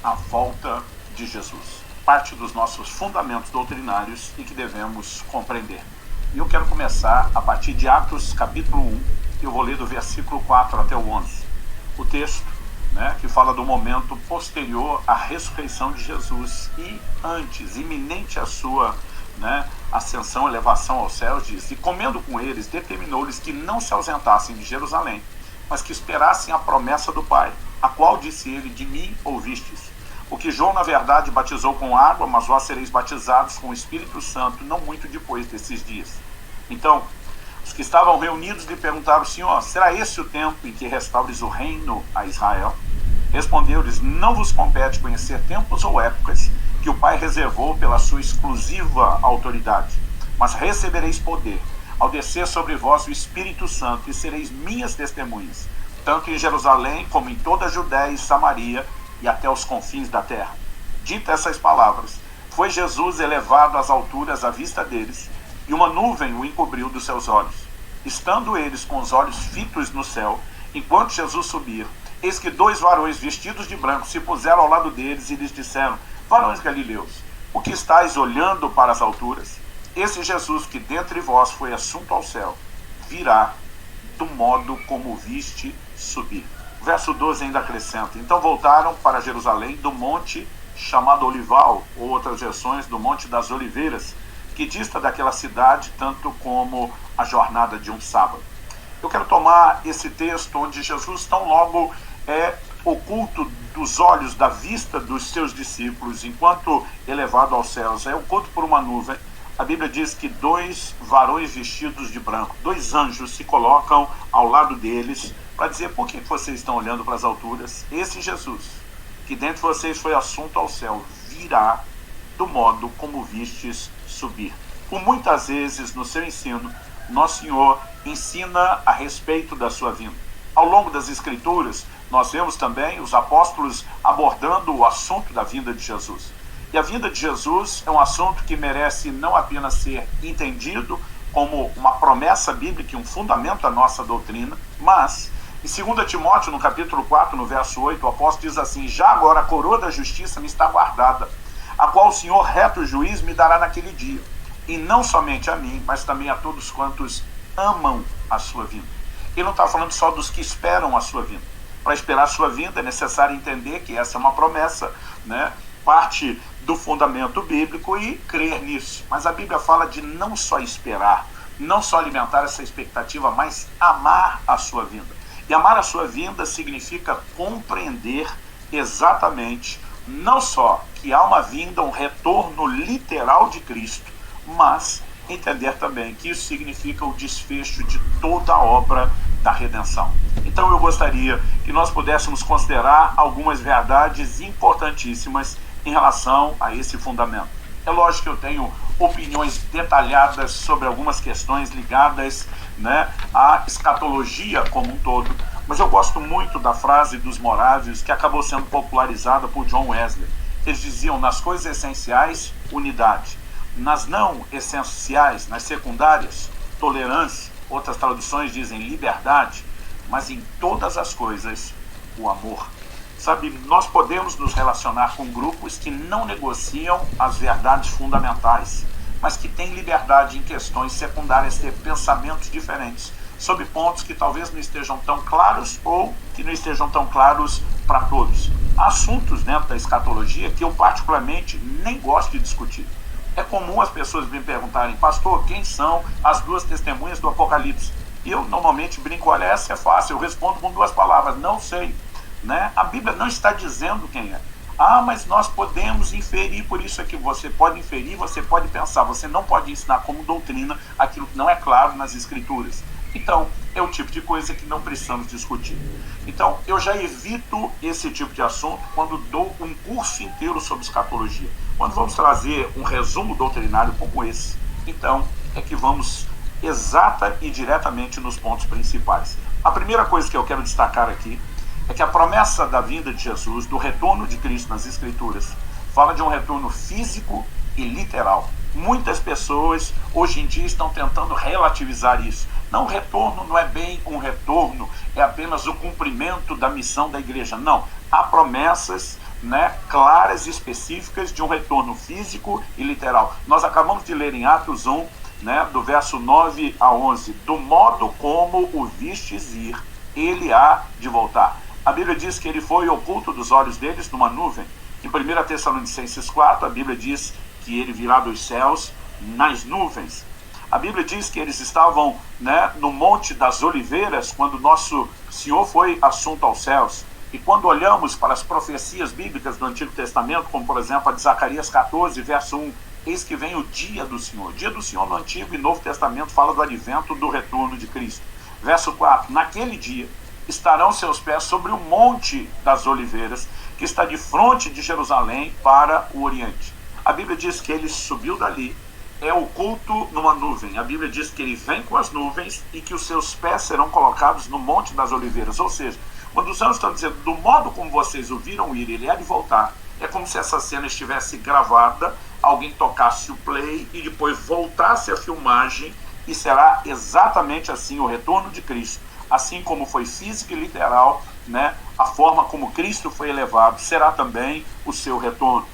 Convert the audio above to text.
a volta de Jesus. Parte dos nossos fundamentos doutrinários e que devemos compreender. E eu quero começar a partir de Atos capítulo 1, eu vou ler do versículo 4 até o 11. O texto, que fala do momento posterior à ressurreição de Jesus e antes, iminente à sua ascensão, elevação aos céus, diz: e comendo com eles, determinou-lhes que não se ausentassem de Jerusalém, mas que esperassem a promessa do Pai, a qual disse ele: de mim ouvistes. O que João, na verdade, batizou com água, mas vós sereis batizados com o Espírito Santo, não muito depois desses dias. Então, os que estavam reunidos lhe perguntaram: Senhor, será esse o tempo em que restaures o reino a Israel? Respondeu-lhes: não vos compete conhecer tempos ou épocas que o Pai reservou pela sua exclusiva autoridade, mas recebereis poder ao descer sobre vós o Espírito Santo, e sereis minhas testemunhas, tanto em Jerusalém como em toda a Judéia e Samaria e até os confins da terra. Ditas essas palavras, foi Jesus elevado às alturas à vista deles, e uma nuvem o encobriu dos seus olhos. Estando eles com os olhos fitos no céu, enquanto Jesus subia, eis que 2 varões vestidos de branco se puseram ao lado deles e lhes disseram: varões galileus, o que estáis olhando para as alturas? Esse Jesus que dentre vós foi assunto ao céu, virá do modo como viste subir. Verso 12 ainda acrescenta: então voltaram para Jerusalém do monte chamado Olival, ou outras versões, do Monte das Oliveiras, que dista daquela cidade tanto como a jornada de um sábado. Eu quero tomar esse texto onde Jesus tão logo é oculto dos olhos, da vista dos seus discípulos, enquanto elevado aos céus, é oculto por uma nuvem. A Bíblia diz que 2 varões vestidos de branco, 2 anjos se colocam ao lado deles para dizer: por que vocês estão olhando para as alturas? Esse Jesus, que dentre vocês foi assunto ao céu, virá do modo como vistes subir. Por muitas vezes no seu ensino, nosso Senhor ensina a respeito da sua vinda. Ao longo das Escrituras, nós vemos também os apóstolos abordando o assunto da vinda de Jesus. E a vinda de Jesus é um assunto que merece não apenas ser entendido como uma promessa bíblica e um fundamento da nossa doutrina, mas, em 2 Timóteo, no capítulo 4, no verso 8, o apóstolo diz assim: já agora a coroa da justiça me está guardada, a qual o Senhor, reto juiz, me dará naquele dia, e não somente a mim, mas também a todos quantos amam a sua vinda. Ele não está falando só dos que esperam a sua vinda. Para esperar a sua vinda é necessário entender que essa é uma promessa, parte do fundamento bíblico, e crer nisso. Mas a Bíblia fala de não só esperar, não só alimentar essa expectativa, mas amar a sua vinda. E amar a sua vinda significa compreender exatamente, não só que há uma vinda, um retorno literal de Cristo, mas entender também que isso significa o desfecho de toda a obra da redenção. Então eu gostaria que nós pudéssemos considerar algumas verdades importantíssimas em relação a esse fundamento. É lógico que eu tenho opiniões detalhadas sobre algumas questões ligadas à escatologia como um todo, mas eu gosto muito da frase dos Morávios, que acabou sendo popularizada por John Wesley. Eles diziam: nas coisas essenciais, unidade; nas não essenciais, nas secundárias, tolerância; outras traduções dizem liberdade; mas em todas as coisas, o amor. Sabe, nós podemos nos relacionar com grupos que não negociam as verdades fundamentais, mas que têm liberdade em questões secundárias, ter pensamentos diferentes sobre pontos que talvez não estejam tão claros ou que não estejam tão claros para todos. Há assuntos dentro da escatologia que eu particularmente nem gosto de discutir. É comum as pessoas me perguntarem: pastor, quem são as 2 testemunhas do Apocalipse? E eu normalmente brinco: olha, essa é fácil, eu respondo com 2 palavras: não sei. A Bíblia não está dizendo quem é. Mas nós podemos inferir, por isso é que você pode inferir, você pode pensar, você não pode ensinar como doutrina aquilo que não é claro nas Escrituras. Então, é o tipo de coisa que não precisamos discutir. Então, eu já evito esse tipo de assunto quando dou um curso inteiro sobre escatologia. Quando vamos trazer um resumo doutrinário como esse, então é que vamos exata e diretamente nos pontos principais. A primeira coisa que eu quero destacar aqui é que a promessa da vinda de Jesus, do retorno de Cristo nas Escrituras, fala de um retorno físico e literal. Muitas pessoas hoje em dia estão tentando relativizar isso. Não, o retorno não é bem um retorno, é apenas o cumprimento da missão da igreja. Não, há promessas né, claras e específicas de um retorno físico e literal. Nós acabamos de ler em Atos 1, né, do verso 9 a 11, do modo como o vistes ir, ele há de voltar. A Bíblia diz que ele foi oculto dos olhos deles numa nuvem. Em 1 Tessalonicenses 4, a Bíblia diz que ele virá dos céus nas nuvens. A Bíblia diz que eles estavam, né, no Monte das Oliveiras quando nosso Senhor foi assunto aos céus. E quando olhamos para as profecias bíblicas do Antigo Testamento, como por exemplo a de Zacarias 14, verso 1, eis que vem o dia do Senhor. O dia do Senhor no Antigo e Novo Testamento fala do advento, do retorno de Cristo. Verso 4, naquele dia estarão seus pés sobre o Monte das Oliveiras, que está de frente de Jerusalém para o Oriente. A Bíblia diz que ele subiu dali, é oculto numa nuvem. A Bíblia diz que ele vem com as nuvens e que os seus pés serão colocados no Monte das Oliveiras. Ou seja, quando os anjos estão dizendo, do modo como vocês o viram ir, ele há de voltar, é como se essa cena estivesse gravada, alguém tocasse o play e depois voltasse a filmagem, e será exatamente assim o retorno de Cristo. Assim como foi físico e literal, né, a forma como Cristo foi elevado será também o seu retorno.